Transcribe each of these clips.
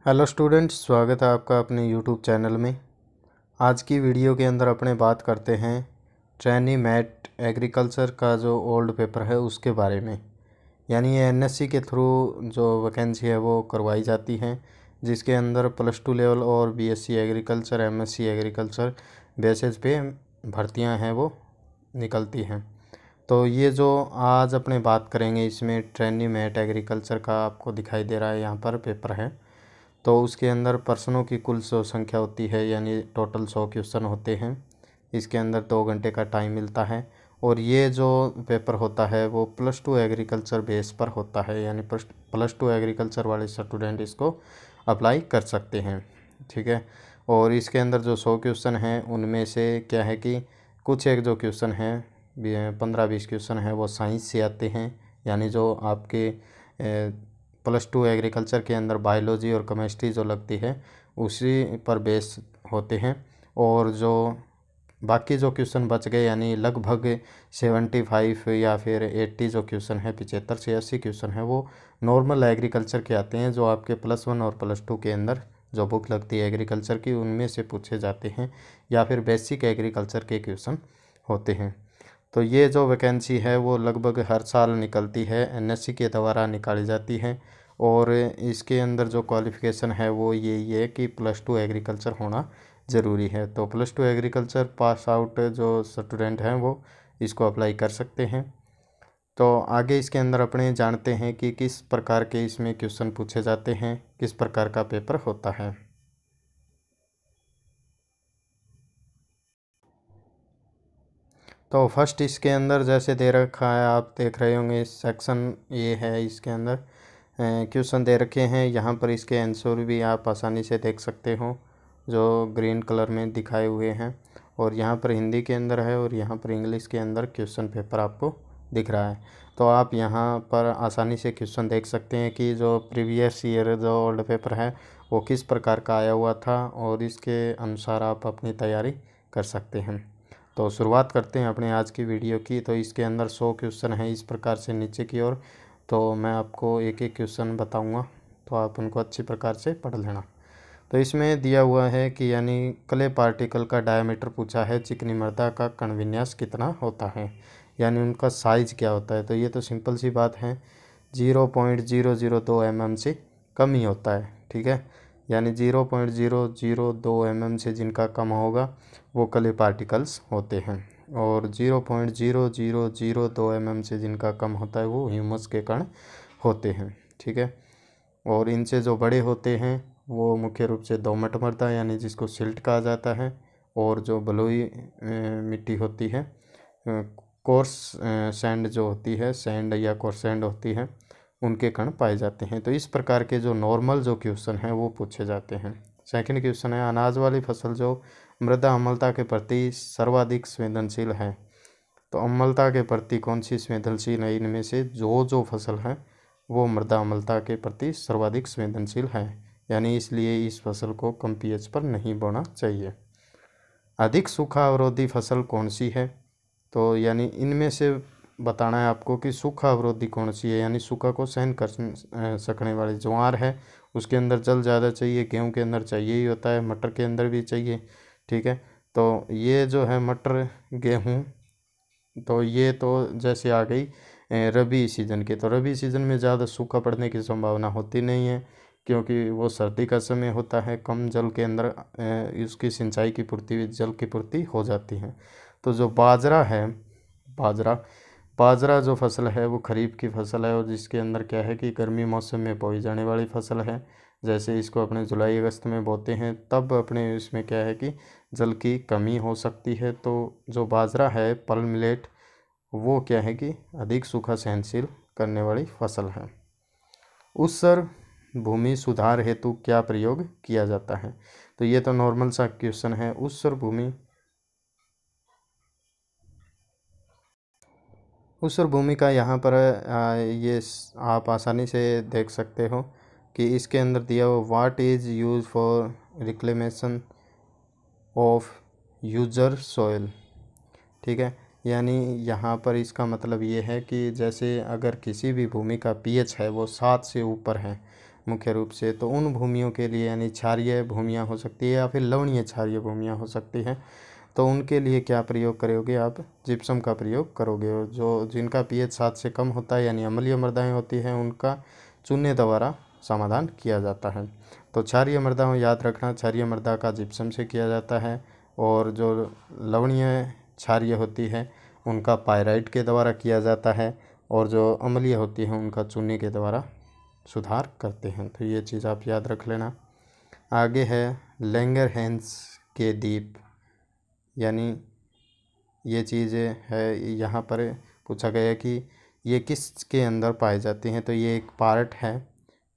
Hello students, स्वागत है आपका अपने यूट्यूब चैनल में। आज की वीडियो के अंदर अपने बात करते हैं ट्रेनी मैट एग्रीकल्चर का जो ओल्ड पेपर है उसके बारे में। यानी ये एनएससी के थ्रू जो वैकेंसी है वो करवाई जाती है, जिसके अंदर +2 लेवल और BSc agriculture, MSc agriculture basis पे भर्तियां हैं वो निकलती हैं। तो ये जो आज अपने बात करेंगे इसमें ट्रेनी मैट एग्रीकल्चर का आपको दिखाई दे रहा है यहाँ पर पेपर है। तो उसके अंदर प्रश्नों की कुल संख्या होती है, यानी टोटल 100 क्वेश्चन होते हैं। इसके अंदर 2 घंटे का टाइम मिलता है और ये जो पेपर होता है वो +2 एग्रीकल्चर बेस पर होता है, यानी +2 एग्रीकल्चर वाले स्टूडेंट इसको अप्लाई कर सकते हैं। ठीक है। और इसके अंदर जो 100 क्वेश्चन हैं उनमें से क्या है कि कुछ एक जो क्वेश्चन हैं 15-20 क्वेश्चन हैं वो साइंस से आते हैं, यानी जो आपके +2 एग्रीकल्चर के अंदर बायोलॉजी और केमिस्ट्री जो लगती है उसी पर बेस होते हैं। और जो बाकी जो क्वेश्चन बच गए यानी लगभग 75 या फिर 80 जो क्वेश्चन है, 75 से 80 क्वेश्चन है वो नॉर्मल एग्रीकल्चर के आते हैं, जो आपके +1 और +2 के अंदर जो बुक लगती है एग्रीकल्चर की उनमें से पूछे जाते हैं, या फिर बेसिक एग्रीकल्चर के क्वेश्चन होते हैं। तो ये जो वैकेंसी है वो लगभग हर साल निकलती है, एनएससी के द्वारा निकाली जाती है। और इसके अंदर जो क्वालिफ़िकेशन है वो यही है कि +2 एग्रीकल्चर होना ज़रूरी है। तो +2 एग्रीकल्चर पास आउट जो स्टूडेंट हैं वो इसको अप्लाई कर सकते हैं। तो आगे इसके अंदर अपने जानते हैं कि किस प्रकार के इसमें क्वेश्चन पूछे जाते हैं, किस प्रकार का पेपर होता है। तो फर्स्ट इसके अंदर जैसे दे रखा है, आप देख रहे होंगे सेक्शन ये है, इसके अंदर क्वेश्चन दे रखे हैं। यहाँ पर इसके आंसर भी आप आसानी से देख सकते हो जो ग्रीन कलर में दिखाए हुए हैं। और यहाँ पर हिंदी के अंदर है और यहाँ पर इंग्लिश के अंदर क्वेश्चन पेपर आपको दिख रहा है। तो आप यहाँ पर आसानी से क्वेश्चन देख सकते हैं कि जो प्रीवियस ईयर जो ओल्ड पेपर है वो किस प्रकार का आया हुआ था, और इसके अनुसार आप अपनी तैयारी कर सकते हैं। तो शुरुआत करते हैं अपने आज की वीडियो की। तो इसके अंदर 100 क्वेश्चन हैं इस प्रकार से नीचे की ओर। तो मैं आपको एक एक क्वेश्चन बताऊंगा, तो आप उनको अच्छी प्रकार से पढ़ लेना। तो इसमें दिया हुआ है कि यानी क्ले पार्टिकल का डायमीटर पूछा है, चिकनी मृदा का कण विन्यास कितना होता है, यानी उनका साइज क्या होता है। तो ये तो सिंपल सी बात है, 0.002 mm से कम ही होता है। ठीक है, यानी 0.002 mm से जिनका कम होगा वो क्ले पार्टिकल्स होते हैं, और 0.0002 mm से जिनका कम होता है वो ह्यूमस के कण होते हैं। ठीक है, और इनसे जो बड़े होते हैं वो मुख्य रूप से दोमट मृदा यानी जिसको सिल्ट कहा जाता है, और जो बलुई मिट्टी होती है, कोर्स सैंड जो होती है, सैंड या कोर्स सैंड होती है, उनके कण पाए जाते हैं। तो इस प्रकार के जो नॉर्मल जो क्वेश्चन हैं वो पूछे जाते हैं। सेकंड क्वेश्चन है, अनाज वाली फसल जो मृदा अम्लता के प्रति सर्वाधिक संवेदनशील है। तो अम्लता के प्रति कौन सी संवेदनशील है, इनमें से जो फसल है वो मृदा अम्लता के प्रति सर्वाधिक संवेदनशील है, यानी इसलिए इस फसल को कम पीएच पर नहीं बोना चाहिए। अधिक सूखा अवरोधी फसल कौन सी है, तो यानी इनमें से बताना है आपको कि सूखा अवरोधी कौन सी है, यानी सूखा को सहन कर सकने वाली। ज्वार है उसके अंदर जल ज़्यादा चाहिए, गेहूं के अंदर चाहिए ही होता है, मटर के अंदर भी चाहिए। ठीक है, तो ये जो है मटर, गेहूं, तो ये तो जैसे आ गई रबी सीज़न के। तो रबी सीज़न में ज़्यादा सूखा पड़ने की संभावना होती नहीं है, क्योंकि वो सर्दी का समय होता है, कम जल के अंदर उसकी सिंचाई की पूर्ति, जल की पूर्ति हो जाती है। तो जो बाजरा है, बाजरा जो फसल है वो खरीफ की फसल है, और जिसके अंदर क्या है कि गर्मी मौसम में बोई जाने वाली फसल है। जैसे इसको अपने जुलाई अगस्त में बोते हैं तब अपने इसमें क्या है कि जल की कमी हो सकती है। तो जो बाजरा है, पल्म मिलेट, वो क्या है कि अधिक सूखा सहनशील करने वाली फसल है। ऊसर भूमि सुधार हेतु क्या प्रयोग किया जाता है, तो ये तो नॉर्मल सा क्वेश्चन है। ऊसर भूमि का यहाँ पर ये आप आसानी से देख सकते हो कि इसके अंदर दिया हुआ what is use for reclamation of user soil. ठीक है, यानी यहाँ पर इसका मतलब ये है कि जैसे अगर किसी भी भूमि का पीएच है वो 7 से ऊपर है, मुख्य रूप से। तो उन भूमियों के लिए यानी क्षारीय भूमियाँ हो सकती है या फिर लवणीय क्षारीय भूमियाँ हो सकती हैं, तो उनके लिए क्या प्रयोग करोगे आप? जिप्सम का प्रयोग करोगे। और जो जिनका पीएच 7 से कम होता है यानी अम्लीय मृदाएँ होती हैं, उनका चूने द्वारा समाधान किया जाता है। तो क्षारीय मृदाओं याद रखना, क्षारीय मृदा का जिप्सम से किया जाता है, और जो लवणीय क्षारीय होती है उनका पायराइट के द्वारा किया जाता है, और जो अम्लीय होती है उनका चूने के द्वारा सुधार करते हैं। तो ये चीज़ आप याद रख लेना। आगे है लैंगरहैंस के द्वीप, यानी ये चीज़ें है यहाँ पर पूछा गया है कि ये किसके अंदर पाई जाती हैं। तो ये एक पार्ट है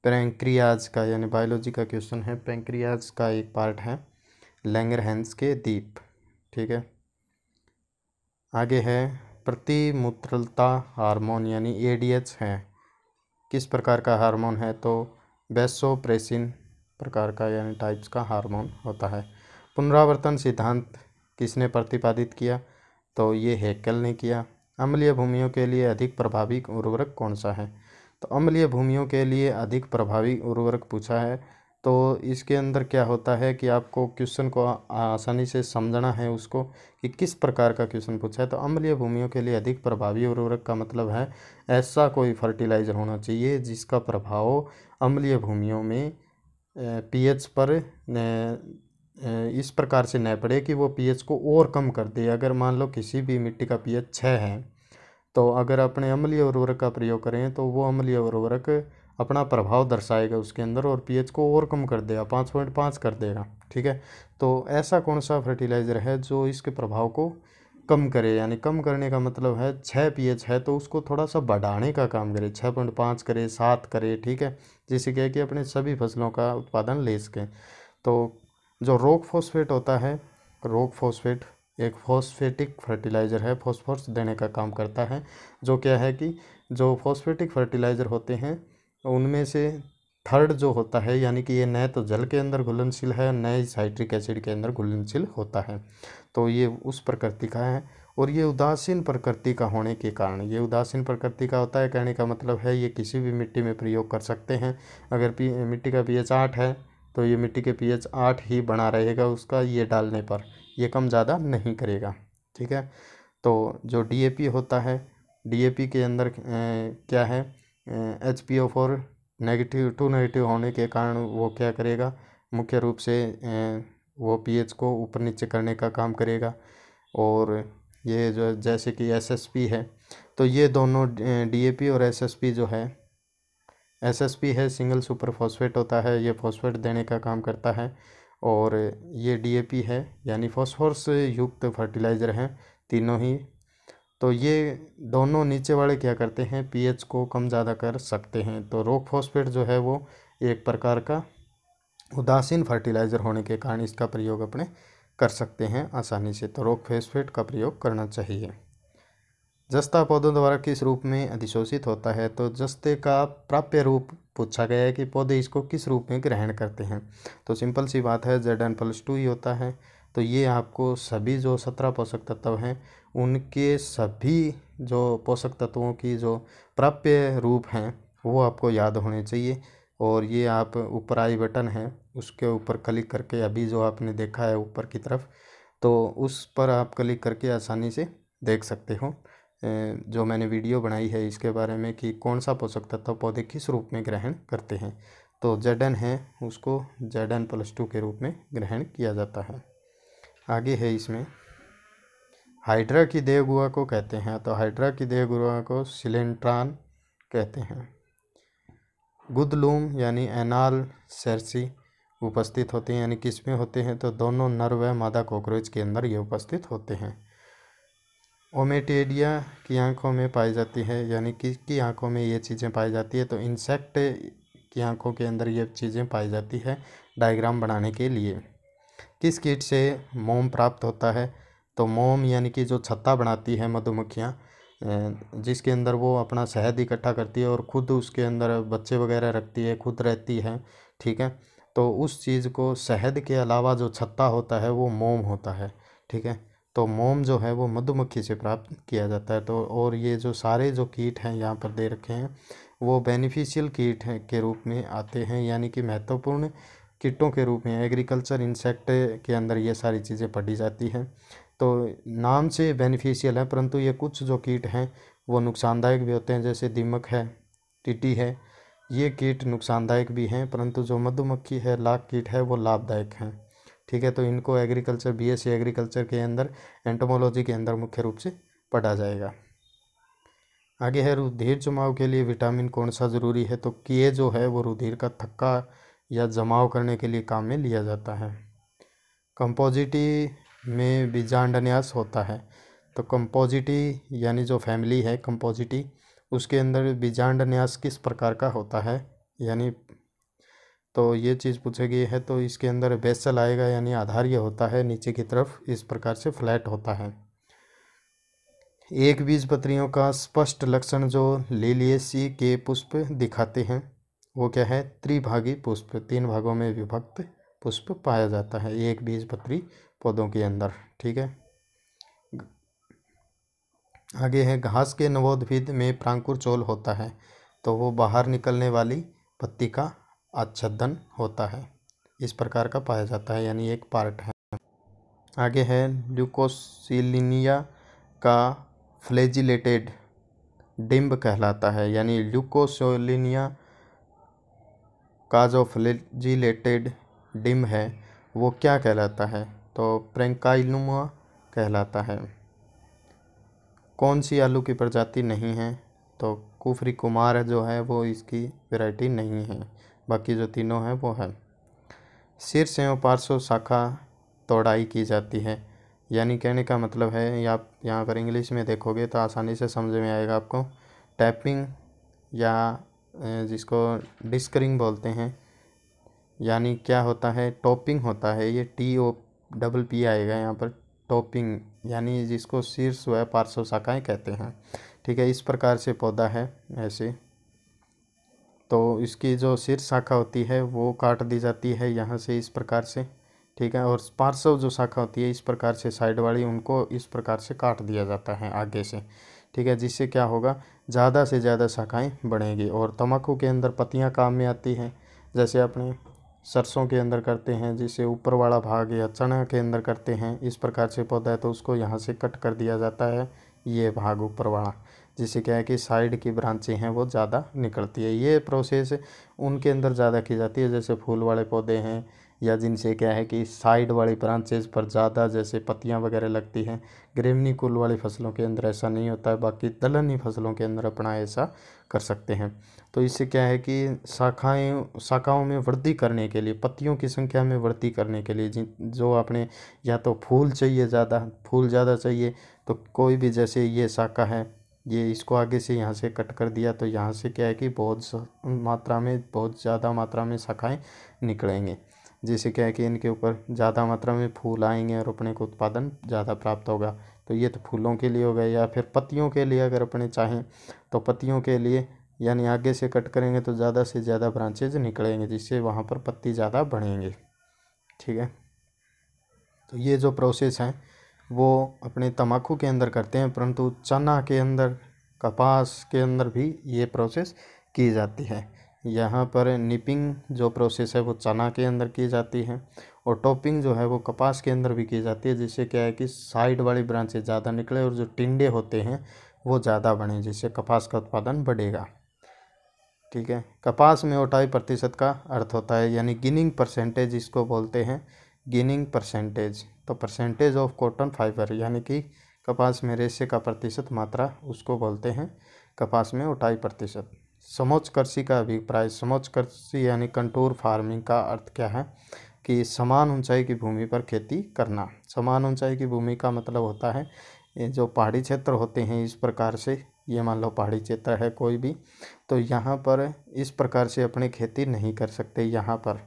पैंक्रियाज का, यानी बायोलॉजी का क्वेश्चन है, पैंक्रियाज का एक पार्ट है लैंगरहैंस के द्वीप। ठीक है। आगे है प्रतिमूत्रलता हार्मोन, यानी एडीएच है, किस प्रकार का हार्मोन है? तो वैसोप्रेसिन प्रकार का यानी टाइप्स का हार्मोन होता है। पुनरावर्तन सिद्धांत किसने प्रतिपादित किया? तो ये हेक्केल ने किया। अम्लीय भूमियों के लिए अधिक प्रभावी उर्वरक कौन सा है? तो अम्लीय भूमियों के लिए अधिक प्रभावी उर्वरक पूछा है। तो इसके अंदर क्या होता है कि आपको क्वेश्चन को आसानी से समझना है उसको कि किस प्रकार का क्वेश्चन पूछा है। तो अम्लीय भूमियों के लिए अधिक प्रभावी उर्वरक का मतलब है ऐसा कोई फर्टिलाइज़र होना चाहिए जिसका प्रभाव अम्लीय भूमियों में पीएच पर इस प्रकार से न पड़े कि वो पीएच को और कम कर दे। अगर मान लो किसी भी मिट्टी का पीएच 6 है, तो अगर अपने अम्लीय उर्वरक का प्रयोग करें तो वो अम्लीय उर्वरक अपना प्रभाव दर्शाएगा उसके अंदर और पीएच को और कम कर देगा, 5.5 कर देगा। ठीक है। तो ऐसा कौन सा फर्टिलाइज़र है जो इसके प्रभाव को कम करे, यानी कम करने का मतलब है 6 पीएच है तो उसको थोड़ा सा बढ़ाने का काम करे, 6.5 करे, 7 करे। ठीक है। जिससे क्या है कि अपने सभी फसलों का उत्पादन ले सकें। तो जो रॉक फॉस्फेट होता है, रॉक फॉस्फेट एक फॉस्फेटिक फर्टिलाइज़र है, फॉस्फोरस देने का काम करता है। जो क्या है कि जो फॉस्फेटिक फर्टिलाइज़र होते हैं उनमें से थर्ड जो होता है, यानी कि ये न तो जल के अंदर घुलनशील है न ही साइट्रिक एसिड के अंदर घुलनशील होता है। तो ये उस प्रकृति का है, और ये उदासीन प्रकृति का होने के कारण, ये उदासीन प्रकृति का होता है, कहने का मतलब है ये किसी भी मिट्टी में प्रयोग कर सकते हैं। अगर मिट्टी का पीएच 8 है तो ये मिट्टी के पीएच 8 ही बना रहेगा उसका, ये डालने पर ये कम ज़्यादा नहीं करेगा। ठीक है। तो जो डीएपी होता है, डीएपी के अंदर क्या है, HPO4 नेगेटिव 2 नेगेटिव होने के कारण वो क्या करेगा, मुख्य रूप से वो पीएच को ऊपर नीचे करने का काम करेगा। और ये जो जैसे कि SSP है, तो ये दोनों डीएपी और SSP जो है, SSP है सिंगल सुपर फॉस्फेट होता है, ये फॉस्फेट देने का काम करता है। और ये डीएपी है यानी फॉस्फोरस युक्त फर्टिलाइज़र हैं तीनों ही। तो ये दोनों नीचे वाले क्या करते हैं, पीएच को कम ज़्यादा कर सकते हैं। तो रॉक फॉस्फेट जो है वो एक प्रकार का उदासीन फर्टिलाइज़र होने के कारण इसका प्रयोग अपने कर सकते हैं आसानी से। तो रॉक फॉस्फेट का प्रयोग करना चाहिए। जस्ता पौधों द्वारा किस रूप में अधिशोषित होता है? तो जस्ते का प्राप्य रूप पूछा गया है कि पौधे इसको किस रूप में ग्रहण करते हैं। तो सिंपल सी बात है, Zn+2 ही होता है। तो ये आपको सभी जो 17 पोषक तत्व हैं उनके सभी जो पोषक तत्वों की जो प्राप्य रूप हैं वो आपको याद होने चाहिए। और ये आप ऊपर आई बटन है उसके ऊपर क्लिक करके, अभी जो आपने देखा है ऊपर की तरफ, तो उस पर आप क्लिक करके आसानी से देख सकते हो जो मैंने वीडियो बनाई है इसके बारे में कि कौन सा पोषक तत्व पौधे किस रूप में ग्रहण करते हैं। तो Zn है उसको Zn+2 के रूप में ग्रहण किया जाता है। आगे है इसमें हाइड्रा की देह गुहा को कहते हैं। तो हाइड्रा की देह गुहा को सिलेंट्रान कहते हैं। गुदलूम यानी एनाल सेर्सी उपस्थित होते हैं, यानी किस में होते हैं? तो दोनों नर व मादा कॉकरोच के अंदर ये उपस्थित होते हैं। ओमेटेडिया की आंखों में पाई जाती है, यानी किसकी आंखों में ये चीज़ें पाई जाती है? तो इंसेक्ट की आंखों के अंदर ये चीज़ें पाई जाती है। डायग्राम बनाने के लिए किस कीट से मोम प्राप्त होता है? तो मोम यानी कि जो छत्ता बनाती है मधुमक्खियाँ, जिसके अंदर वो अपना शहद इकट्ठा करती है और ख़ुद उसके अंदर बच्चे वगैरह रखती है, खुद रहती है। ठीक है। तो उस चीज़ को शहद के अलावा जो छत्ता होता है वो मोम होता है। ठीक है। तो मोम जो है वो मधुमक्खी से प्राप्त किया जाता है। तो और ये जो सारे जो कीट हैं यहाँ पर दे रखे हैं वो बेनिफिशियल कीट के रूप में आते हैं, यानी कि महत्वपूर्ण कीटों के रूप में एग्रीकल्चर इंसेक्ट के अंदर ये सारी चीज़ें पढ़ी जाती हैं। तो नाम से बेनिफिशियल है, परंतु ये कुछ जो कीट हैं वो नुकसानदायक भी होते हैं, जैसे दीमक है, टीटी है, ये कीट नुकसानदायक भी हैं, परंतु जो मधुमक्खी है, लाख कीट है, वो लाभदायक हैं। ठीक है, तो इनको एग्रीकल्चर बीएससी एग्रीकल्चर के अंदर एंटोमोलॉजी के अंदर मुख्य रूप से पढ़ा जाएगा। आगे है रुधिर जमाव के लिए विटामिन कौन सा ज़रूरी है, तो ये जो है वो रुधिर का थक्का या जमाव करने के लिए काम में लिया जाता है। कंपोजिटी में बीजांडन्यास होता है, तो कंपोजिटी यानी जो फैमिली है कंपोजिटी, उसके अंदर बीजांडन्यास किस प्रकार का होता है, यानी तो ये चीज़ पूछी गई है। तो इसके अंदर बेसल आएगा, यानी आधार्य होता है, नीचे की तरफ इस प्रकार से फ्लैट होता है। एक बीजपत्रियों का स्पष्ट लक्षण जो लिलिएसी के पुष्प दिखाते हैं वो क्या है, त्रिभागी पुष्प, 3 भागों में विभक्त पुष्प पाया जाता है एक बीजपत्री पौधों के अंदर। ठीक है, आगे है घास के नवोद्भिद में प्रांकुर चोल होता है, तो वो बाहर निकलने वाली पत्ती का आच्छादन होता है, इस प्रकार का पाया जाता है, यानी एक पार्ट है। आगे है ल्यूकोसिलिनिया का फ्लैजिलेटेड डिम्ब कहलाता है, यानी ल्यूकोसिलिनिया का जो फ्लैजिलेटेड डिम्ब है वो क्या कहलाता है, तो प्रेंकाइलुमा कहलाता है। कौन सी आलू की प्रजाति नहीं है, तो कुफरी कुमार जो है वो इसकी वैरायटी नहीं है, बाकी जो तीनों हैं वो है। शीर्ष एवं पार्श्व शाखा तोड़ाई की जाती है, यानी कहने का मतलब है, आप यहाँ पर इंग्लिश में देखोगे तो आसानी से समझ में आएगा आपको। टैपिंग या जिसको डिस्करिंग बोलते हैं, यानी क्या होता है, टॉपिंग होता है, ये TOPP आएगा यहाँ पर, टॉपिंग, यानी जिसको शीर्ष व पार्श्व शाखाएँ कहते हैं। ठीक है, इस प्रकार से पौधा है ऐसे, तो इसकी जो शीर्ष शाखा होती है वो काट दी जाती है यहाँ से इस प्रकार से। ठीक है, और पार्श्व जो शाखा होती है इस प्रकार से साइड वाली, उनको इस प्रकार से काट दिया जाता है आगे से। ठीक है, जिससे क्या होगा, ज़्यादा से ज़्यादा शाखाएं बढ़ेंगी। और तम्बाकू के अंदर पत्तियां काम में आती हैं, जैसे अपने सरसों के अंदर करते हैं, जिसे ऊपर वाला भाग, या चना के अंदर करते हैं, इस प्रकार से पौधा है तो उसको यहाँ से कट कर दिया जाता है, ये भाग ऊपर वाला, जिससे क्या है कि साइड की ब्रांचें हैं वो ज़्यादा निकलती है। ये प्रोसेस उनके अंदर ज़्यादा की जाती है जैसे फूल वाले पौधे हैं, या जिनसे क्या है कि साइड वाली ब्रांचेज पर ज़्यादा जैसे पत्तियां वगैरह लगती हैं। ग्रेवनी कुल वाली फसलों के अंदर ऐसा नहीं होता है, बाकी दलहनी फसलों के अंदर अपना ऐसा कर सकते हैं। तो इससे क्या है कि शाखाओं में वृद्धि करने के लिए, पत्तियों की संख्या में वृद्धि करने के लिए, जो अपने या तो फूल चाहिए, फूल ज़्यादा चाहिए, तो कोई भी जैसे ये शाखा है, ये इसको आगे से यहाँ से कट कर दिया, तो यहाँ से क्या है कि बहुत ज़्यादा मात्रा में शाखाएं निकलेंगे, जिससे क्या है कि इनके ऊपर ज़्यादा मात्रा में फूल आएंगे और अपने को उत्पादन ज़्यादा प्राप्त होगा। तो ये तो फूलों के लिए हो गए, या फिर पत्तियों के लिए अगर अपने चाहें तो पत्तियों के लिए, यानी आगे से कट करेंगे तो ज़्यादा से ज़्यादा ब्रांचेज निकलेंगे, जिससे वहाँ पर पत्ती ज़्यादा बढ़ेंगे। ठीक है, तो ये जो प्रोसेस है वो अपने तम्बाकू के अंदर करते हैं, परंतु चना के अंदर, कपास के अंदर भी ये प्रोसेस की जाती है। यहाँ पर निपिंग जो प्रोसेस है वो चना के अंदर की जाती है, और टॉपिंग जो है वो कपास के अंदर भी की जाती है, जिससे क्या है कि साइड वाली ब्रांचेज ज़्यादा निकले और जो टिंडे होते हैं वो ज़्यादा बढ़ें, जिससे कपास का उत्पादन बढ़ेगा। ठीक है, कपास में 28% का अर्थ होता है, यानी गिनिंग परसेंटेज इसको बोलते हैं, गिनिंग परसेंटेज। तो परसेंटेज ऑफ कॉटन फाइबर, यानी कि कपास में रेशे का प्रतिशत मात्रा, उसको बोलते हैं कपास में 28%। समोच्च कृषि का अभिप्राय, समोच्च कृषि यानी कंटूर फार्मिंग का अर्थ क्या है कि समान ऊंचाई की भूमि पर खेती करना। समान ऊंचाई की भूमि का मतलब होता है ये जो पहाड़ी क्षेत्र होते हैं, इस प्रकार से, ये मान लो पहाड़ी क्षेत्र है कोई भी, तो यहाँ पर इस प्रकार से अपने खेती नहीं कर सकते यहाँ पर,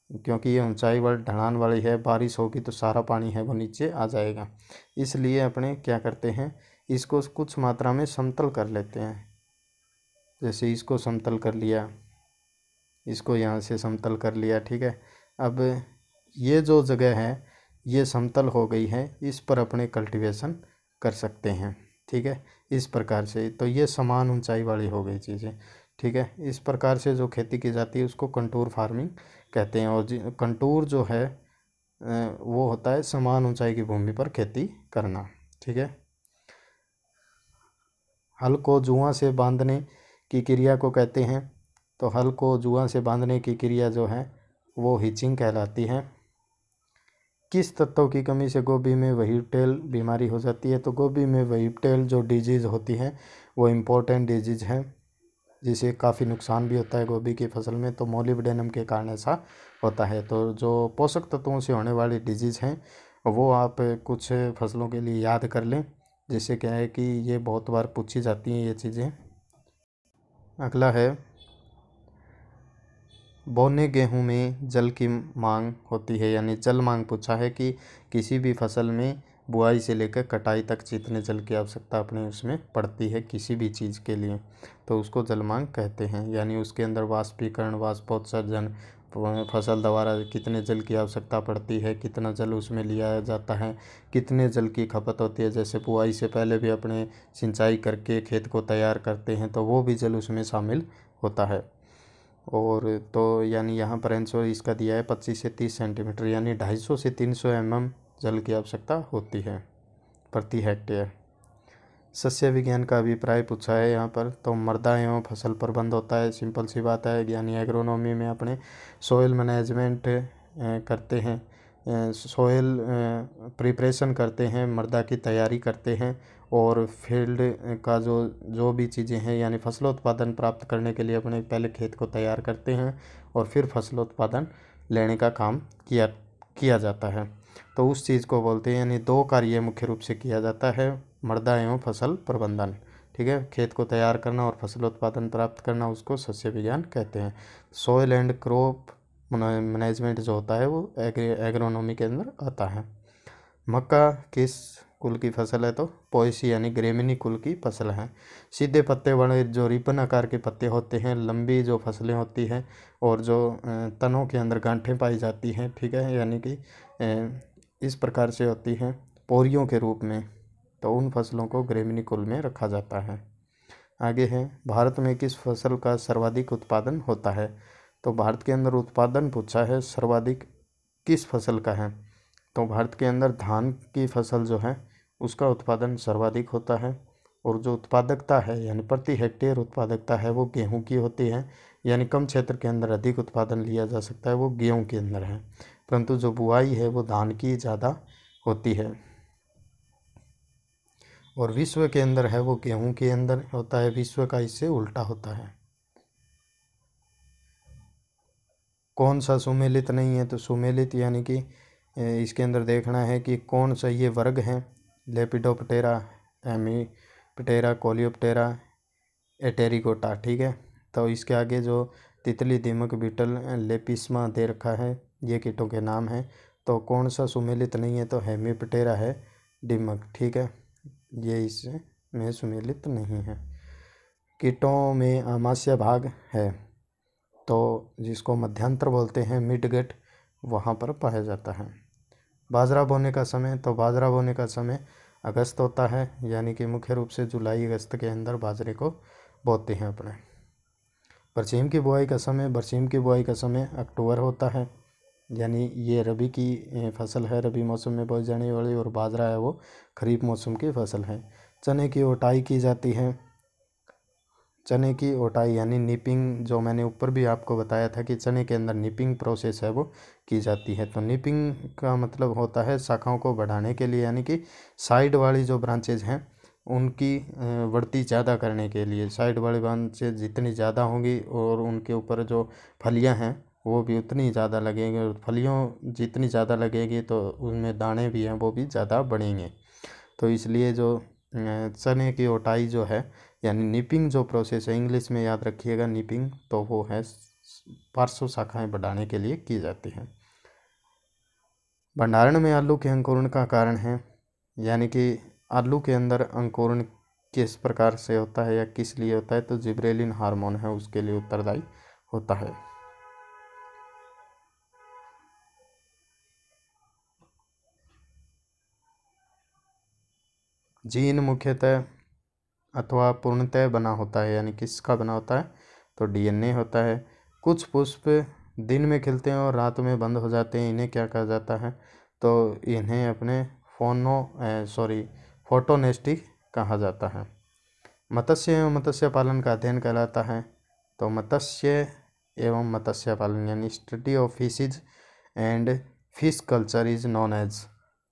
क्योंकि ये ऊंचाई वाली ढलान वाली है, बारिश होगी तो सारा पानी है वो नीचे आ जाएगा। इसलिए अपने क्या करते हैं, इसको कुछ मात्रा में समतल कर लेते हैं, जैसे इसको समतल कर लिया, इसको यहाँ से समतल कर लिया। ठीक है, अब ये जो जगह है ये समतल हो गई है, इस पर अपने कल्टीवेशन कर सकते हैं। ठीक है, इस प्रकार से, तो ये समान ऊंचाई वाली हो गई चीज़ें। ठीक है। इस प्रकार से जो खेती की जाती है उसको कंटूर फार्मिंग कहते हैं। और कंटूर जो है वो होता है समान ऊंचाई की भूमि पर खेती करना, ठीक है। हल को जुआ से बांधने की क्रिया को कहते हैं। तो हल को जुआ से बांधने की क्रिया जो है वो हिचिंग कहलाती है। किस तत्व की कमी से गोभी में व्हिपटेल बीमारी हो जाती है? तो गोभी में व्हिपटेल जो डिजीज़ होती है वो इम्पोर्टेंट डिजीज़ है, जिसे काफ़ी नुकसान भी होता है गोभी की फसल में। तो मोलिब्डेनम के कारण ऐसा होता है। तो जो पोषक तत्वों से होने वाली डिजीज़ हैं वो आप कुछ फसलों के लिए याद कर लें, जिससे क्या है कि ये बहुत बार पूछी जाती हैं ये चीज़ें। अगला है बोने गेहूं में जल की मांग होती है, यानी जल मांग पूछा है कि किसी भी फसल में बुआई से लेकर कटाई तक जितने जल की आवश्यकता अपने उसमें पड़ती है किसी भी चीज़ के लिए, तो उसको जल मांग कहते हैं। यानी उसके अंदर वाष्पीकरण, वाष्पोत्सर्जन, फसल द्वारा कितने जल की आवश्यकता पड़ती है, कितना जल उसमें लिया जाता है, कितने जल की खपत होती है। जैसे बुआई से पहले भी अपने सिंचाई करके खेत को तैयार करते हैं तो वो भी जल उसमें शामिल होता है। और तो यानी यहाँ पर आंसर इसका दिया है 25 से 30 सेंटीमीटर, यानी 250 से 300 mm जल की आवश्यकता होती है प्रति हेक्टेयर। सस्य विज्ञान का अभिप्राय पूछा है यहाँ पर। तो मृदा एवं फसल प्रबंध होता है, सिंपल सी बात है। यानी एग्रोनॉमी में अपने सोइल मैनेजमेंट करते हैं, सोइल प्रिपरेशन करते हैं, मृदा की तैयारी करते हैं, और फील्ड का जो भी चीज़ें हैं यानी फसलोत्पादन प्राप्त करने के लिए अपने पहले खेत को तैयार करते हैं और फिर फसलोत्पादन लेने का काम किया जाता है। तो उस चीज़ को बोलते हैं, यानी दो कार्य मुख्य रूप से किया जाता है, मृदा एवं फसल प्रबंधन, ठीक है। खेत को तैयार करना और फसल उत्पादन प्राप्त करना, उसको सस्य विज्ञान कहते हैं। सॉइल एंड क्रॉप मैनेजमेंट जो होता है वो एग्रोनॉमी के अंदर आता है। मक्का किस कुल की फसल है? तो पोएसी यानी ग्रेमिनी कुल की फसल है। सीधे पत्ते वाले जो रिबन आकार के पत्ते होते हैं, लंबी जो फसलें होती हैं और जो तनों के अंदर गांठें पाई जाती हैं, ठीक है, यानी कि इस प्रकार से होती हैं पोरियों के रूप में, तो उन फसलों को ग्रेमिनी कुल में रखा जाता है। आगे है भारत में किस फसल का सर्वाधिक उत्पादन होता है? तो भारत के अंदर उत्पादन पूछा है, सर्वाधिक किस फसल का है? तो भारत के अंदर धान की फसल जो है उसका उत्पादन सर्वाधिक होता है। और जो उत्पादकता है यानी प्रति हेक्टेयर उत्पादकता है वो गेहूं की होती है, यानी कम क्षेत्र के अंदर अधिक उत्पादन लिया जा सकता है वो गेहूं के अंदर है, परंतु जो बुआई है वो धान की ज़्यादा होती है। और विश्व के अंदर है वो गेहूं के अंदर होता है, विश्व का इससे उल्टा होता है। कौन सा सुमेलित नहीं है? तो सुमेलित यानी कि इसके अंदर देखना है कि कौन सा ये वर्ग है, लेपिडोप्टेरा, एमीप्टेरा, कोलियोप्टेरा, एटेरिकोटा, ठीक है। तो इसके आगे जो तितली, दीमक, बीटल, लेपिस्मा दे रखा है ये कीटों के नाम हैं। तो कौन सा सुमेलित नहीं है? तो हेमीप्टेरा है, दीमक, ठीक है, ये इसमें सुमेलित नहीं है। कीटों में आमाशय भाग है तो जिसको मध्यांतर बोलते हैं, मिडगेट, वहाँ पर पाया जाता है। बाजरा बोने का समय? तो बाजरा बोने का समय अगस्त होता है, यानी कि मुख्य रूप से जुलाई अगस्त के अंदर बाजरे को बोते हैं अपने। बरसीम की बुआई का समय? बरसीम की बुआई का समय अक्टूबर होता है, यानी ये रबी की फसल है, रबी मौसम में बोई जाने वाली, और बाजरा है वो खरीफ मौसम की फसल है। चने की ओटाई की जाती है? चने की ओटाई यानी निपिंग, जो मैंने ऊपर भी आपको बताया था कि चने के अंदर निपिंग प्रोसेस है वो की जाती है। तो निपिंग का मतलब होता है शाखाओं को बढ़ाने के लिए, यानी कि साइड वाली जो ब्रांचेज हैं उनकी बढ़ती ज़्यादा करने के लिए। साइड वाली ब्रांचेज जितनी ज़्यादा होंगी और उनके ऊपर जो फलियां हैं वो भी उतनी ज़्यादा लगेंगी, और फलियों जितनी ज़्यादा लगेगी तो उनमें दाने भी हैं वो भी ज़्यादा बढ़ेंगे। तो इसलिए जो चने की ओटाई जो है यानी निपिंग जो प्रोसेस है, इंग्लिश में याद रखिएगा निपिंग, तो वो है पार्श्व शाखाएं बढ़ाने के लिए की जाती है। भंडारण में आलू के अंकुरण का कारण है, यानी कि आलू के अंदर अंकुरण किस प्रकार से होता है या किस लिए होता है? तो जिब्रेलिन हार्मोन है उसके लिए उत्तरदायी होता है। जीन मुख्यतः अथवा पूर्णतः बना होता है, यानी किसका बना होता है? तो डीएनए होता है। कुछ पुष्प दिन में खिलते हैं और रात में बंद हो जाते हैं, इन्हें क्या कहा जाता है? तो इन्हें अपने फोटोनेस्टिक कहा जाता है। मत्स्य एवं मत्स्य पालन का अध्ययन कहलाता है। तो मत्स्य एवं मत्स्य पालन यानी study of fishes and fish culture is known as,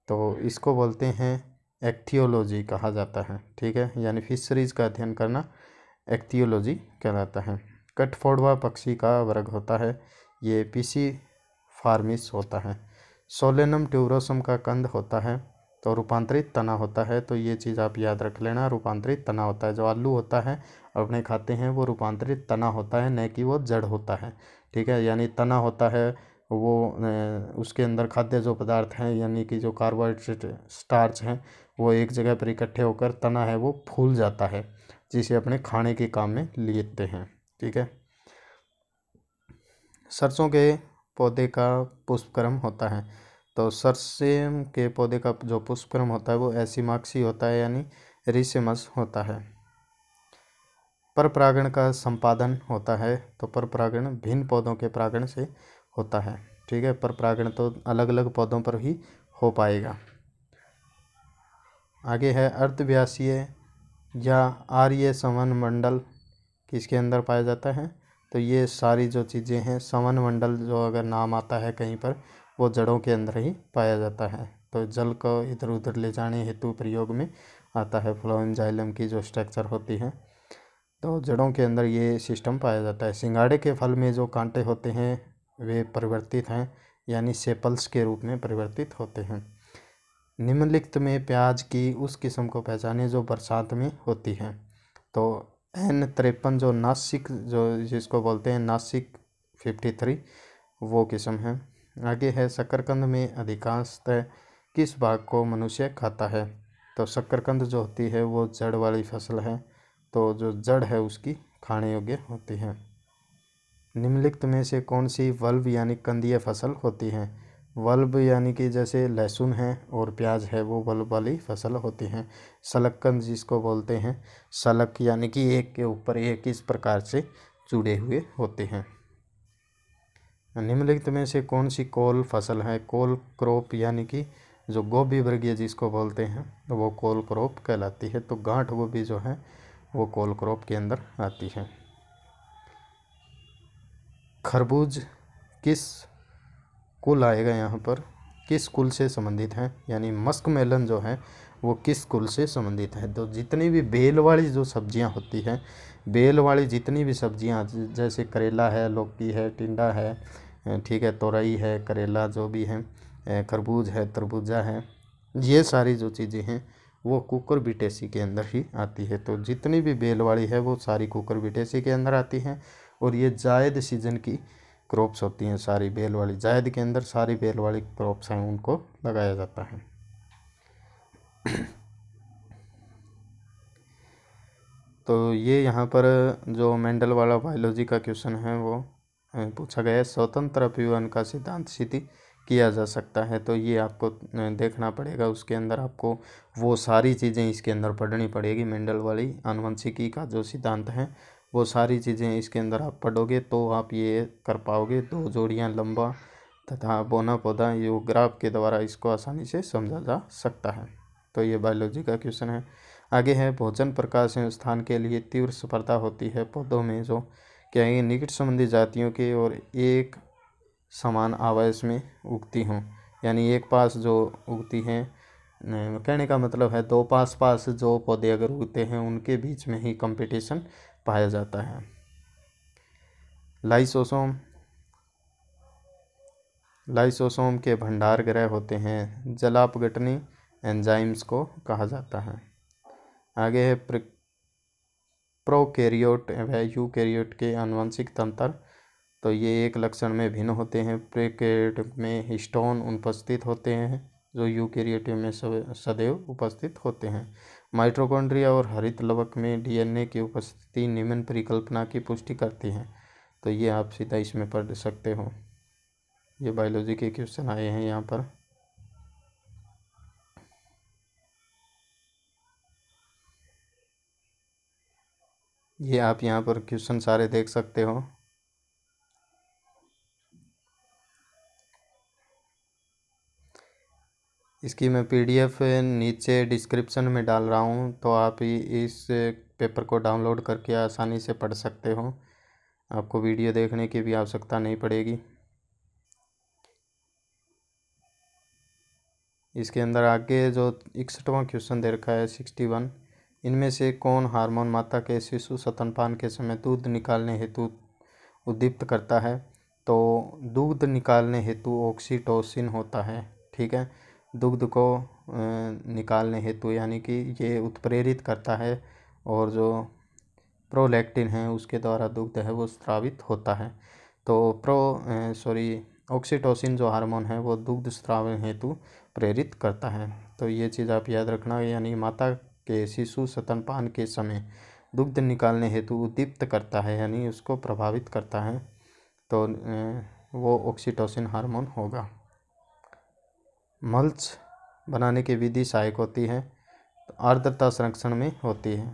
तो इसको बोलते हैं एक्थियोलॉजी कहा जाता है। ठीक है, यानी फिशरीज का अध्ययन करना एक्थियोलॉजी कहलाता है। कठफोड़वा पक्षी का वर्ग होता है, ये पीसी फार्मिस होता है। सोलेनम ट्यूबरोसम का कंद होता है, तो रूपांतरित तना होता है। तो ये चीज़ आप याद रख लेना, रूपांतरित तना होता है। जो आलू होता है अपने खाते हैं वो रूपांतरित तना होता है, न कि वो जड़ होता है। ठीक है, यानी तना होता है वो उसके अंदर खाद्य जो पदार्थ हैं यानी कि जो कार्बोहाइड्रेट स्टार्च हैं वो एक जगह पर इकट्ठे होकर तना है वो फूल जाता है, जिसे अपने खाने के काम में लेते हैं। ठीक है, सरसों के पौधे का पुष्पक्रम होता है। तो सरसों के पौधे का जो पुष्पक्रम होता है वो एसिमाक्सी होता है, यानी रिसेमस होता है। पर परागण का संपादन होता है, तो पर परागण भिन्न पौधों के परागण से होता है। ठीक है, पर परागण तो अलग अलग पौधों पर ही हो पाएगा। आगे है अर्धव्यासीय या आर्य संवहन मंडल किसके अंदर पाया जाता है? तो ये सारी जो चीज़ें हैं, संवहन मंडल जो अगर नाम आता है कहीं पर, वो जड़ों के अंदर ही पाया जाता है। तो जल को इधर उधर ले जाने हेतु प्रयोग में आता है। फ्लोएम जाइलम की जो स्ट्रक्चर होती है, तो जड़ों के अंदर ये सिस्टम पाया जाता है। सिंघाड़े के फल में जो कांटे होते हैं वे परिवर्तित हैं, यानी सेपल्स के रूप में परिवर्तित होते हैं। निम्नलिखित में प्याज की उस किस्म को पहचाने जो बरसात में होती है। तो N53 जो नासिक जो जिसको बोलते हैं नासिक 53 वो किस्म है। आगे है शकरकंद में अधिकांशतः किस भाग को मनुष्य खाता है? तो शकरकंद जो होती है वो जड़ वाली फसल है, तो जो जड़ है उसकी खाने योग्य होती है। निम्नलिखित में से कौन सी वल्ब यानी कंदीय फसल होती है? वल्ब यानी कि जैसे लहसुन है और प्याज है वो वल्ब वाली फसल होती हैं। सलक्कंद जिसको बोलते हैं, सलक यानी कि एक के ऊपर एक इस प्रकार से जुड़े हुए होते हैं। निम्नलिखित में से कौन सी कोल फसल है? कोल क्रॉप यानी कि जो गोभी वर्गीय जिसको बोलते हैं तो वो कोल क्रॉप कहलाती है। तो गांठ गोभी जो है वो कोल क्रॉप के अंदर आती है। खरबूज किस कुल आएगा यहाँ पर, किस कुल से संबंधित है? यानी मस्क मेलन जो है वो किस कुल से संबंधित है? तो जितनी भी बेल वाली जो सब्जियाँ होती हैं, बेल वाली जितनी भी सब्जियाँ जैसे करेला है, लौकी है, टिंडा है, ठीक है, तोरई है, करेला जो भी है, खरबूज है, तरबूजा है, ये सारी जो चीज़ें हैं वो कुकुरबिटेसी के अंदर ही आती है। तो जितनी भी बेल वाली है वो सारी कुकुरबिटेसी के अंदर आती हैं, और ये जायद सीजन की क्रॉप्स होती हैं। सारी बेल वाली जायद के अंदर सारी बेल वाली क्रॉप्स हैं उनको लगाया जाता है। तो ये यहाँ पर जो मेंडल वाला बायोलॉजी का क्वेश्चन है वो पूछा गया है। स्वतंत्र अपीवन का सिद्धांत सिद्ध किया जा सकता है, तो ये आपको देखना पड़ेगा। उसके अंदर आपको वो सारी चीज़ें इसके अंदर पढ़नी पड़ेगी। मेंडल वाली आनुवंशिकी का जो सिद्धांत है वो सारी चीज़ें इसके अंदर आप पढ़ोगे तो आप ये कर पाओगे। दो जोड़ियाँ लंबा तथा बौना पौधा ये ग्राफ के द्वारा इसको आसानी से समझा जा सकता है। तो ये बायोलॉजी का क्वेश्चन है। आगे है भोजन प्रकाश एवं स्थान के लिए तीव्र स्पर्धा होती है पौधों में जो क्या है निकट संबंधी जातियों के और एक समान आवास में उगती हों, यानी एक पास जो उगती हैं। कहने का मतलब है दो पास पास जो पौधे अगर उगते हैं उनके बीच में ही कंपटीशन पाया जाता है। लाइसोसोम के भंडार गृह होते हैं। जलापगटनी एंजाइम्स को कहा जाता है। आगे है प्रोकैरियोट व यूकैरियोट के आनुवंशिक तंत्र, तो ये एक लक्षण में भिन्न होते हैं। प्रोकैरियोट में हिस्टोन उपस्थित होते हैं जो यूकैरियोट में सदैव उपस्थित होते हैं। माइटोकॉन्ड्रिया और हरित लवक में डीएनए की उपस्थिति निम्न परिकल्पना की पुष्टि करती है। तो ये आप सीधा इसमें पढ़ सकते हो। ये बायोलॉजी के क्वेश्चन आए हैं यहाँ पर। ये आप यहाँ पर क्वेश्चन सारे देख सकते हो। इसकी मैं पीडीएफ नीचे डिस्क्रिप्शन में डाल रहा हूँ, तो आप इस पेपर को डाउनलोड करके आसानी से पढ़ सकते हो। आपको वीडियो देखने की भी आवश्यकता नहीं पड़ेगी। इसके अंदर आगे जो 61वां क्वेश्चन दे रखा है 61, इनमें से कौन हार्मोन माता के शिशु स्तनपान के समय दूध निकालने हेतु उद्दीप्त करता है? तो दूध निकालने हेतु ऑक्सीटोसिन होता है। ठीक है, दुग्ध को निकालने हेतु यानी कि ये उत्प्रेरित करता है, और जो प्रोलैक्टिन है उसके द्वारा दुग्ध है वो स्रावित होता है। तो ऑक्सीटोसिन जो हार्मोन है वो दुग्ध स्राव हेतु प्रेरित करता है। तो ये चीज़ आप याद रखना, यानी माता के शिशु स्तनपान के समय दुग्ध निकालने हेतु उद्दीप्त करता है, यानी उसको प्रभावित करता है, तो वो ऑक्सीटोसिन हार्मोन होगा। मल्च बनाने की विधि सहायक होती है, तो आर्द्रता संरक्षण में होती है।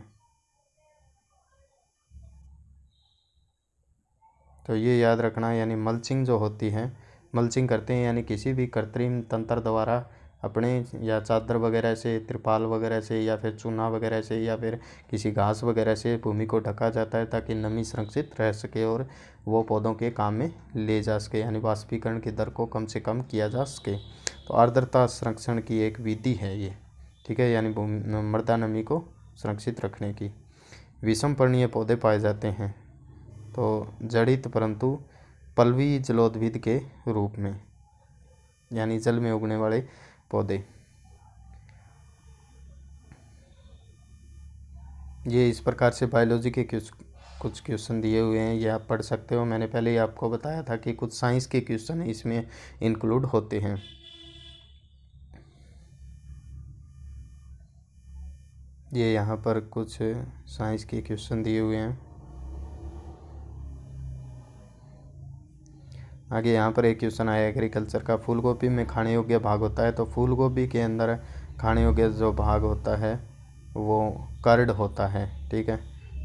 तो ये याद रखना, यानी मल्चिंग जो होती है, मल्चिंग करते हैं यानी किसी भी कृत्रिम तंत्र द्वारा अपने या चादर वगैरह से, तिरपाल वगैरह से, या फिर चूना वगैरह से, या फिर किसी घास वगैरह से भूमि को ढका जाता है ताकि नमी संरक्षित रह सके और वो पौधों के काम में ले जा सके, यानी वाष्पीकरण की दर को कम से कम किया जा सके। तो आर्द्रता संरक्षण की एक विधि है ये। ठीक है, यानी मृदा नमी को संरक्षित रखने की। विषम पर्णीय पौधे पाए जाते हैं, तो जड़ित परंतु पल्लवी जलोद्भिद के रूप में, यानी जल में उगने वाले पौधे। ये इस प्रकार से बायोलॉजी के कुछ क्वेश्चन दिए हुए हैं, ये आप पढ़ सकते हो। मैंने पहले ही आपको बताया था कि कुछ साइंस के क्वेश्चन इसमें इंक्लूड होते हैं। ये यहाँ पर कुछ साइंस के क्वेश्चन दिए हुए हैं। आगे यहाँ पर एक क्वेश्चन आया एग्रीकल्चर का, फूल गोभी में खाने योग्य भाग होता है? तो फूल गोभी के अंदर खाने योग्य जो भाग होता है वो कर्ड होता है। ठीक है,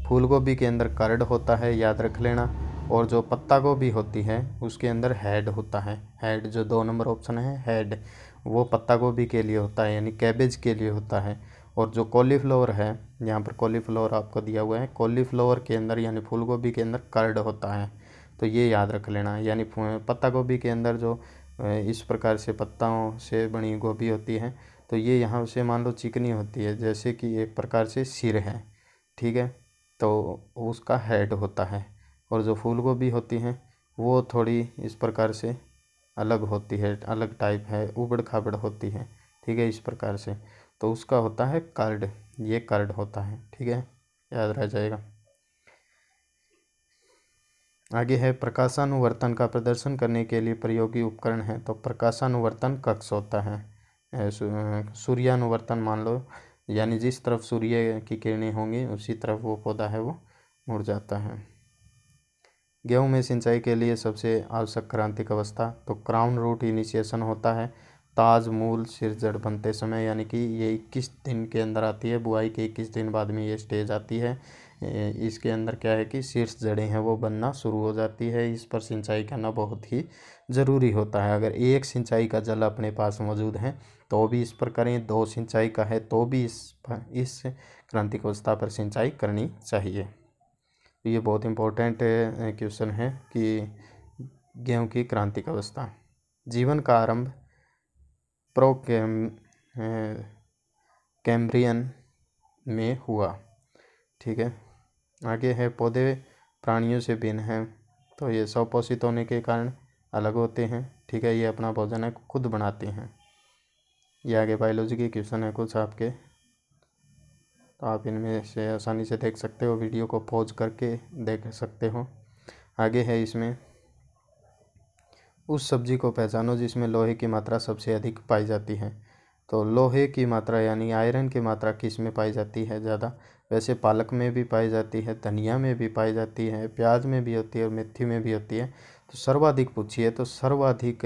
फूल गोभी के अंदर कर्ड होता है, याद रख लेना। और जो पत्ता गोभी होती है उसके अंदर हेड होता है। हेड जो 2 नंबर ऑप्शन है, हेड, वो पत्ता गोभी के लिए होता है, यानी कैबेज के लिए होता है। और जो कॉलीफ्लावर है, यहाँ पर कॉलीफ्लावर आपको दिया हुआ है, कॉलीफ्लावर के अंदर यानी फूल गोभी के अंदर कर्ड होता है। तो ये याद रख लेना, यानी पत्ता गोभी के अंदर जो इस प्रकार से पत्ताओं से बनी गोभी होती है, तो ये यहाँ से मान लो चिकनी होती है, जैसे कि एक प्रकार से सिर है। ठीक है, तो उसका हेड होता है। और जो फूल गोभी होती हैं वो थोड़ी इस प्रकार से अलग होती है, अलग टाइप है, उबड़ खाबड़ होती है। ठीक है, इस प्रकार से, तो उसका होता है कर्ड, ये कर्ड होता है। ठीक है, याद रह जाएगा। आगे है प्रकाशानुवर्तन का प्रदर्शन करने के लिए प्रयोगी उपकरण है। तो प्रकाशानुवर्तन कक्ष होता है। सूर्यानुवर्तन मान लो, यानी जिस तरफ सूर्य की किरणें होंगी उसी तरफ वो पौधा है वो मुड़ जाता है। गेहूं में सिंचाई के लिए सबसे आवश्यक क्रांतिक अवस्था, तो क्राउन रूट इनिशिएशन होता है। ताज मूल सिर जड़ बनते समय, यानी कि ये 21 दिन के अंदर आती है, बुआई के 21 दिन बाद में ये स्टेज आती है। इसके अंदर क्या है कि शीर्ष जड़ें हैं वो बनना शुरू हो जाती है। इस पर सिंचाई करना बहुत ही ज़रूरी होता है। अगर एक सिंचाई का जल अपने पास मौजूद है तो भी इस पर करें, 2 सिंचाई का है तो भी इस क्रांतिक अवस्था पर सिंचाई करनी चाहिए। ये बहुत इम्पोर्टेंट क्वेश्चन है कि गेहूँ की क्रांतिक अवस्था। जीवन का आरंभ कैम्ब्रियन में हुआ। ठीक है, आगे है पौधे प्राणियों से भिन्न हैं, तो ये स्वपोषित होने के कारण अलग होते हैं। ठीक है, ये अपना भोजन है खुद बनाते हैं। ये आगे बायोलॉजी के क्वेश्चन है कुछ आपके, तो आप इनमें से आसानी से देख सकते हो, वीडियो को पॉज करके देख सकते हो। आगे है इसमें उस सब्जी को पहचानो जिसमें लोहे की मात्रा सबसे अधिक पाई जाती है। तो लोहे की मात्रा यानी आयरन की मात्रा किस में पाई जाती है ज़्यादा? वैसे पालक में भी पाई जाती है, धनिया में भी पाई जाती है, प्याज में भी होती है और मेथी में भी होती है। तो सर्वाधिक पूछिए तो सर्वाधिक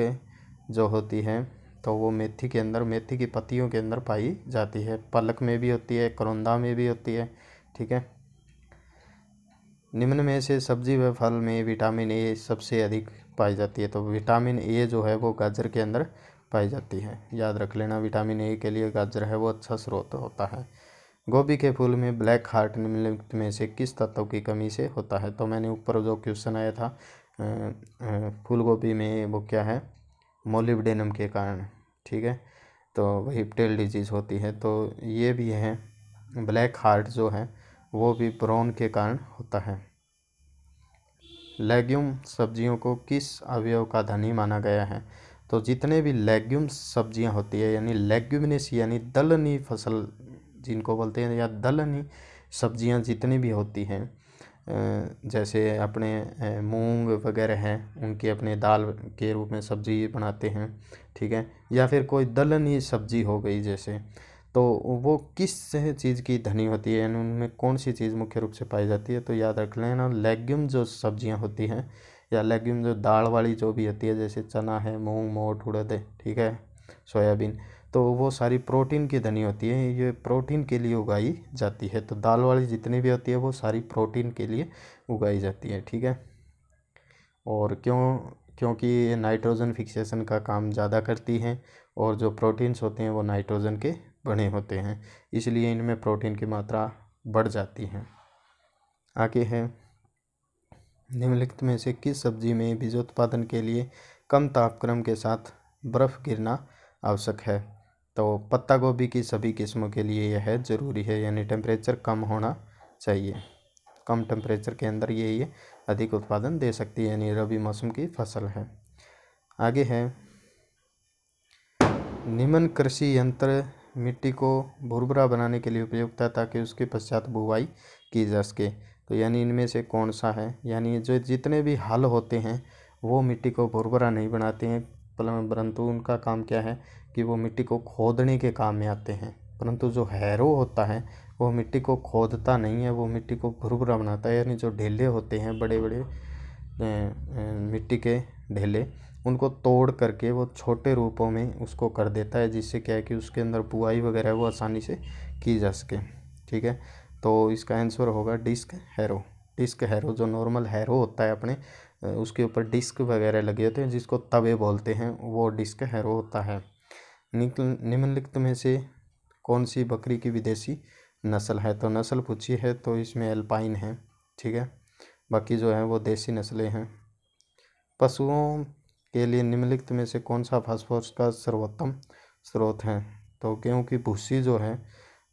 जो होती है तो वो मेथी के अंदर, मेथी की पत्तियों के अंदर पाई जाती है। पालक में भी होती है, करौंदा में भी होती है। ठीक है, निम्न में से सब्जी व फल में विटामिन ए सबसे अधिक पाई जाती है। तो विटामिन ए जो है वो गाजर के अंदर पाई जाती है। याद रख लेना, विटामिन ए के लिए गाजर है वो अच्छा स्रोत होता है। गोभी के फूल में ब्लैक हार्ट निम्नलिखित में से किस तत्व की कमी से होता है। तो मैंने ऊपर जो क्वेश्चन आया था फूल गोभी में, वो क्या है, मोलिब्डेनम के कारण, ठीक है, तो वही टेल डिजीज़ होती है। तो ये भी है, ब्लैक हार्ट जो है वो भी ब्राउन के कारण होता है। लेग्यूम सब्जियों को किस अवयव का धनी माना गया है। तो जितने भी लेग्यूम सब्जियां होती है, यानी लेग्यूमिनेस यानी दलहनी फसल जिनको बोलते हैं, या दलहनी सब्जियां जितनी भी होती हैं, जैसे अपने मूंग वगैरह हैं, उनकी अपने दाल के रूप में सब्जी बनाते हैं, ठीक है, या फिर कोई दलहनी सब्जी हो गई जैसे, तो वो किस चीज़ की धनी होती है, यानी उनमें कौन सी चीज़ मुख्य रूप से पाई जाती है। तो याद रख लेना, लेग्यूम जो सब्जियां होती हैं, या लेग्यूम जो दाल वाली जो भी होती है, जैसे चना है, मूंग, मोठ, उड़द है, ठीक है, सोयाबीन, तो वो सारी प्रोटीन की धनी होती है, ये प्रोटीन के लिए उगाई जाती है। तो दाल वाली जितनी भी होती है वो सारी प्रोटीन के लिए उगाई जाती है, ठीक है। और क्योंकि ये नाइट्रोजन फिक्सेशन का काम ज़्यादा करती हैं, और जो प्रोटीन्स होते हैं वो नाइट्रोजन के बने होते हैं, इसलिए इनमें प्रोटीन की मात्रा बढ़ जाती है। आगे है, निम्नलिखित में से किस सब्जी में बीजोत्पादन के लिए कम तापक्रम के साथ बर्फ़ गिरना आवश्यक है। तो पत्ता गोभी की सभी किस्मों के लिए यह ज़रूरी है, यानी टेम्परेचर कम होना चाहिए। कम टेम्परेचर के अंदर ये अधिक उत्पादन दे सकती है, यानी रबी मौसम की फसल है। आगे है, निम्न कृषि यंत्र मिट्टी को भुरभुरा बनाने के लिए उपयुक्त है ताकि उसके पश्चात बुवाई की जा सके। तो यानी इनमें से कौन सा है, यानी जो जितने भी हल होते हैं वो मिट्टी को भुरभुरा नहीं बनाते हैं, परंतु उनका काम क्या है कि वो मिट्टी को खोदने के काम में आते हैं। परंतु जो हैरो होता है वो मिट्टी को खोदता नहीं है, वो मिट्टी को भुरभुरा बनाता है, यानी जो ढेले होते हैं बड़े बड़े मिट्टी के ढेले, उनको तोड़ करके वो छोटे रूपों में उसको कर देता है, जिससे क्या है कि उसके अंदर बुआई वगैरह वो आसानी से की जा सके, ठीक है। तो इसका आंसर होगा डिस्क हैरो। डिस्क हैरो, जो नॉर्मल हैरो होता है अपने, उसके ऊपर डिस्क वगैरह लगे होते हैं जिसको तवे बोलते हैं, वो डिस्क हैरो होता है। निम्नलिखित में से कौन सी बकरी की विदेशी नस्ल है। तो नस्ल पूछी है तो इसमें एल्पाइन है, ठीक है, बाकी जो है वो देसी नस्लें हैं। पशुओं के लिए निम्नलिखित में से कौन सा फास्फोरस का सर्वोत्तम स्रोत है। तो गेहूँ की भूसी जो है,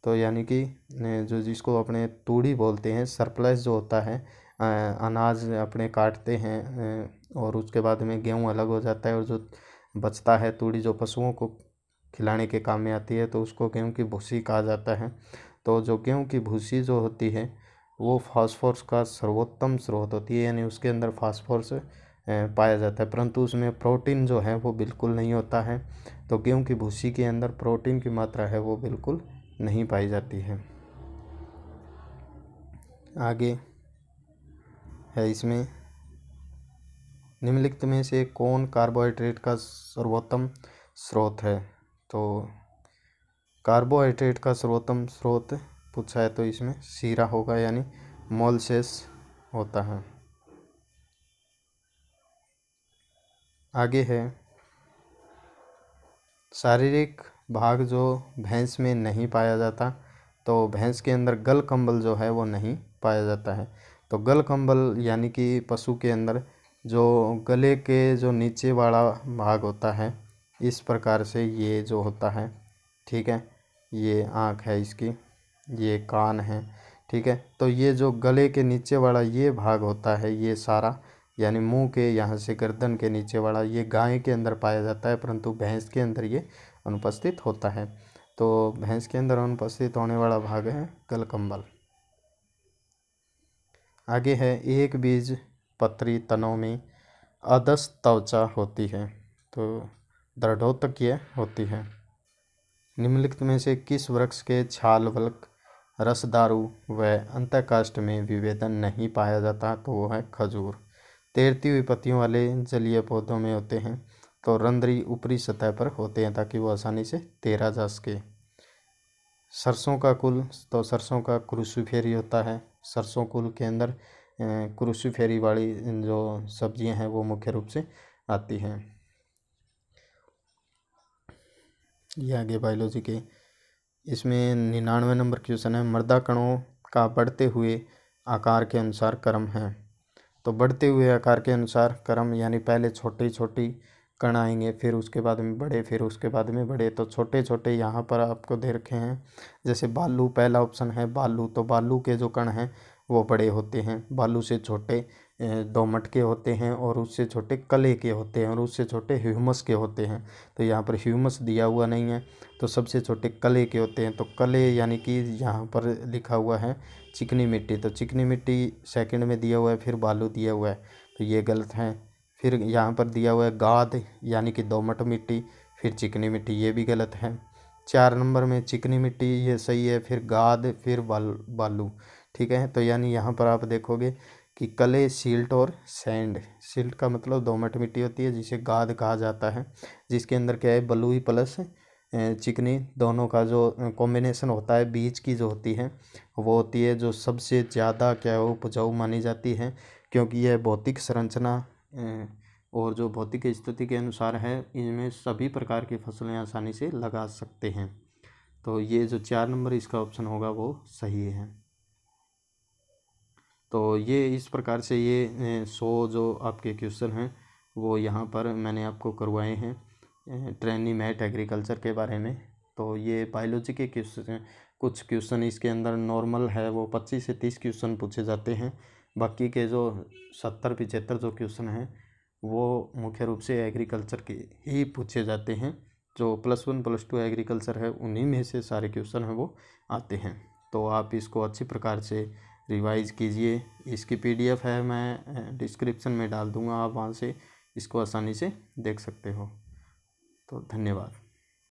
तो यानी कि जो जिसको अपने तूड़ी बोलते हैं, सरप्लस जो होता है, अनाज अपने काटते हैं और उसके बाद में गेहूँ अलग हो जाता है, और जो बचता है तूड़ी जो पशुओं को खिलाने के काम में आती है, तो उसको गेहूँ की भूसी कहा जाता है। तो जो गेहूँ की भूसी जो होती है वो फास्फोरस का सर्वोत्तम स्रोत होती है, यानी उसके अंदर फास्फोरस पाया जाता है, परंतु उसमें प्रोटीन जो है वो बिल्कुल नहीं होता है। तो गेहूँ की भूसी के अंदर प्रोटीन की मात्रा है वो बिल्कुल नहीं पाई जाती है। आगे है, इसमें निम्नलिखित में से कौन कार्बोहाइड्रेट का सर्वोत्तम स्रोत है। तो कार्बोहाइड्रेट का सर्वोत्तम स्रोत पूछा है तो इसमें सीरा होगा, यानी मोलसेस होता है। आगे है, शारीरिक भाग जो भैंस में नहीं पाया जाता। तो भैंस के अंदर गल कंबल जो है वो नहीं पाया जाता है। तो गल कंबल यानी कि पशु के अंदर जो गले के जो नीचे वाला भाग होता है, इस प्रकार से ये जो होता है, ठीक है, ये आँख है इसकी, ये कान है, ठीक है। तो ये जो गले के नीचे वाला ये भाग होता है, ये सारा, यानी मुंह के यहाँ से गर्दन के नीचे वाला, ये गाय के अंदर पाया जाता है, परंतु भैंस के अंदर ये अनुपस्थित होता है। तो भैंस के अंदर अनुपस्थित होने वाला भाग है गलकंबल। आगे है, एक बीज पत्री तनों में अदस त्वचा होती है, तो दृढ़ोतकीय होती है। निम्नलिखित में से किस वृक्ष के छाल वल्क रसदारू व अंतःकाष्ठ में विभेदन नहीं पाया जाता। तो वो है खजूर। तैरती हुई पत्तियों वाले जलीय पौधों में होते हैं, तो रंध्री ऊपरी सतह पर होते हैं ताकि वो आसानी से तैरा जा सके। सरसों का कुल, तो सरसों का क्रूसिफेरी होता है। सरसों कुल के अंदर क्रूसीफेरी वाली जो सब्जियां हैं वो मुख्य रूप से आती हैं। ये आगे बायोलॉजी के इसमें 99 नंबर क्वेश्चन है, मृदा कणों का बढ़ते हुए आकार के अनुसार क्रम है। तो बढ़ते हुए आकार के अनुसार क्रम यानी पहले छोटी छोटी कण आएंगे, फिर उसके बाद में बड़े, फिर उसके बाद में बड़े। तो छोटे छोटे यहाँ पर आपको दे रखे हैं, जैसे बालू पहला ऑप्शन है बालू, तो बालू के जो कण हैं वो बड़े होते हैं। बालू से छोटे दोमट के होते हैं, और उससे छोटे कले के होते हैं, और उससे छोटे ह्यूमस के होते हैं। तो यहाँ पर ह्यूमस दिया हुआ नहीं है, तो सबसे छोटे कले के होते हैं। तो कले यानी कि यहाँ पर लिखा हुआ है चिकनी मिट्टी, तो चिकनी मिट्टी सेकंड में दिया हुआ है, फिर बालू दिया हुआ है, तो ये गलत है। फिर यहाँ पर दिया हुआ है गाद यानी कि दोमट मिट्टी, फिर चिकनी मिट्टी, ये भी गलत है। 4 नंबर में चिकनी मिट्टी ये सही है, फिर गाद, फिर बालू, ठीक है। तो यानी यहाँ पर आप देखोगे कि कले, सिल्ट और सैंड। सिल्ट का मतलब दोमट मिट्टी होती है, जिसे गाद कहा जाता है, जिसके अंदर क्या है बलुई प्लस चिकनी दोनों का जो कॉम्बिनेशन होता है, बीज की जो होती है वो होती है जो सबसे ज़्यादा क्या है उपजाऊ मानी जाती है, क्योंकि यह भौतिक संरचना और जो भौतिक स्थिति के अनुसार है, इनमें सभी प्रकार की फसलें आसानी से लगा सकते हैं। तो ये जो 4 नंबर इसका ऑप्शन होगा वो सही है। तो ये इस प्रकार से ये 100 जो आपके क्वेश्चन हैं वो यहाँ पर मैंने आपको करवाए हैं ट्रेनी मैथ एग्रीकल्चर के बारे में। तो ये बायोलॉजी के क्वेश्चन, कुछ क्वेश्चन इसके अंदर नॉर्मल है वो 25 से 30 क्वेश्चन पूछे जाते हैं। बाकी के जो 70-75 जो क्वेश्चन हैं वो मुख्य रूप से एग्रीकल्चर के ही पूछे जाते हैं। जो +1 +2 एग्रीकल्चर है उन्हीं में से सारे क्वेश्चन हैं वो आते हैं। तो आप इसको अच्छी प्रकार से रिवाइज़ कीजिए। इसकी PDF है, मैं डिस्क्रिप्शन में डाल दूँगा, आप वहाँ से इसको आसानी से देख सकते हो। तो धन्यवाद।